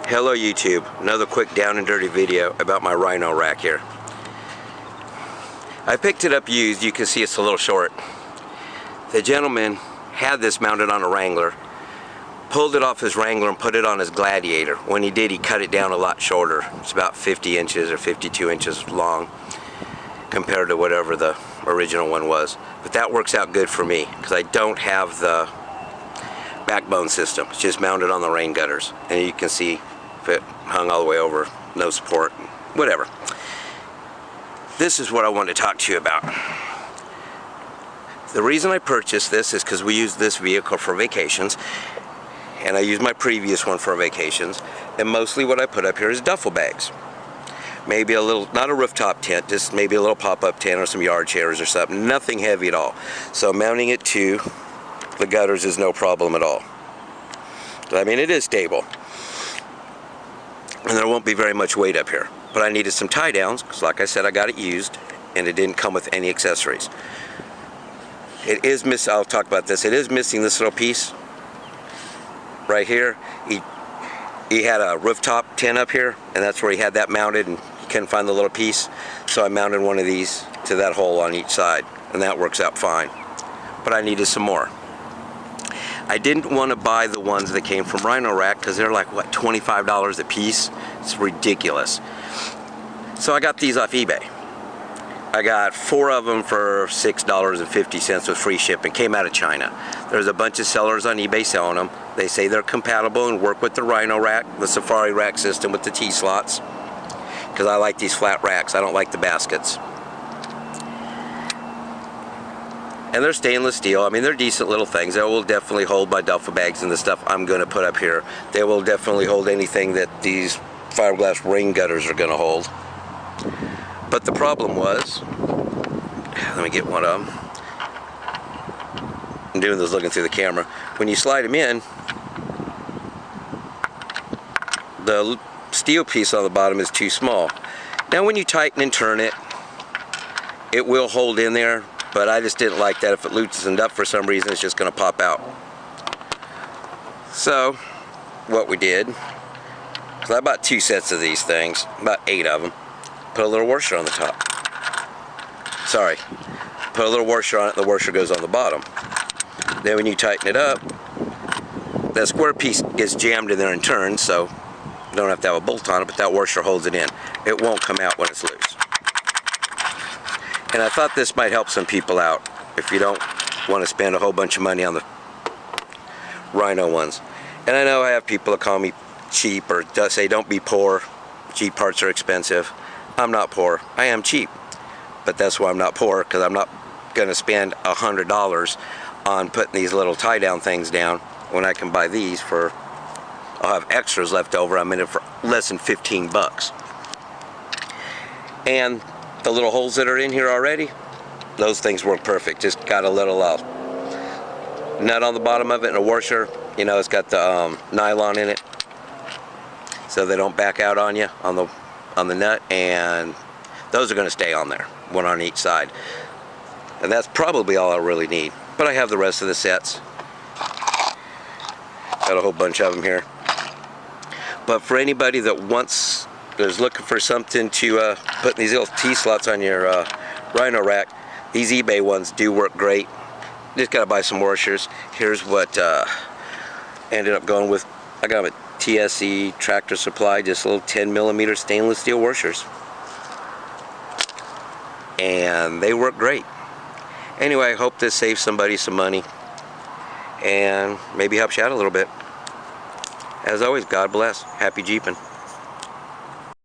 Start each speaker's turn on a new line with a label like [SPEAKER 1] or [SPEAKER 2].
[SPEAKER 1] Hello YouTube, another quick down and dirty video about my Rhino-Rack here. I picked it up used. You can see it's a little short. The gentleman had this mounted on a Wrangler, pulled it off his Wrangler and put it on his Gladiator. When he did, he cut it down a lot shorter. It's about 50 inches or 52 inches long compared to whatever the original one was. But that works out good for me because I don't have the backbone system. It's just mounted on the rain gutters, and you can see if it hung all the way over, no support, whatever. This is what I wanted to talk to you about. The reason I purchased this is because we use this vehicle for vacations, and I used my previous one for vacations, and mostly what I put up here is duffel bags. Maybe a little, not a rooftop tent, just maybe a little pop-up tent or some yard chairs or something. Nothing heavy at all. So mounting it to the gutters is no problem at all. I mean, it is stable, and there won't be very much weight up here. But I needed some tie-downs because, like I said, I got it used, and it didn't come with any accessories. It is missing. I'll talk about this. It is missing this little piece right here. He had a rooftop tent up here, and that's where he had that mounted, and he couldn't find the little piece. So I mounted one of these to that hole on each side, and that works out fine. But I needed some more. I didn't want to buy the ones that came from Rhino-Rack because they're like, what, $25 a piece? It's ridiculous. So I got these off eBay. I got 4 of them for $6.50 with free shipping. Came out of China. There's a bunch of sellers on eBay selling them. They say they're compatible and work with the Rhino-Rack, the Safari rack system with the T-slots. Because I like these flat racks. I don't like the baskets. And they're stainless steel. I mean, they're decent little things. They will definitely hold my duffel bags and the stuff I'm going to put up here. They will definitely hold anything that these fiberglass rain gutters are going to hold. But the problem was, let me get one of them. I'm doing this looking through the camera. When you slide them in, the steel piece on the bottom is too small. Now when you tighten and turn it, it will hold in there. But I just didn't like that. If it loosened up for some reason, it's just going to pop out. So, what we did, because I bought 2 sets of these things, about 8 of them, put a little washer on the top. Sorry, put a little washer on it, the washer goes on the bottom. Then when you tighten it up, that square piece gets jammed in there and turned, so you don't have to have a bolt on it, but that washer holds it in. It won't come out when it's loose. And I thought this might help some people out if you don't want to spend a whole bunch of money on the Rhino ones. And I know I have people that call me cheap or say don't be poor. Cheap parts are expensive. I'm not poor. I am cheap. But that's why I'm not poor, because I'm not going to spend $100 on putting these little tie-down things down when I can buy these for, I'll have extras left over. I'm in it for less than 15 bucks. And the little holes that are in here already, those things work perfect. Just got a little nut on the bottom of it and a washer. You know, it's got the nylon in it, so they don't back out on you on the nut. And those are going to stay on there, one on each side. And that's probably all I really need. But I have the rest of the sets. Got a whole bunch of them here. But for anybody that is looking for something to put these little T-slots on your Rhino-Rack, these eBay ones do work great. Just gotta buy some washers. Here's what ended up going with. I got them at TSE Tractor Supply, just little 10mm stainless steel washers, and they work great. Anyway, I hope this saves somebody some money and maybe helps you out a little bit. As always, God bless. Happy Jeeping.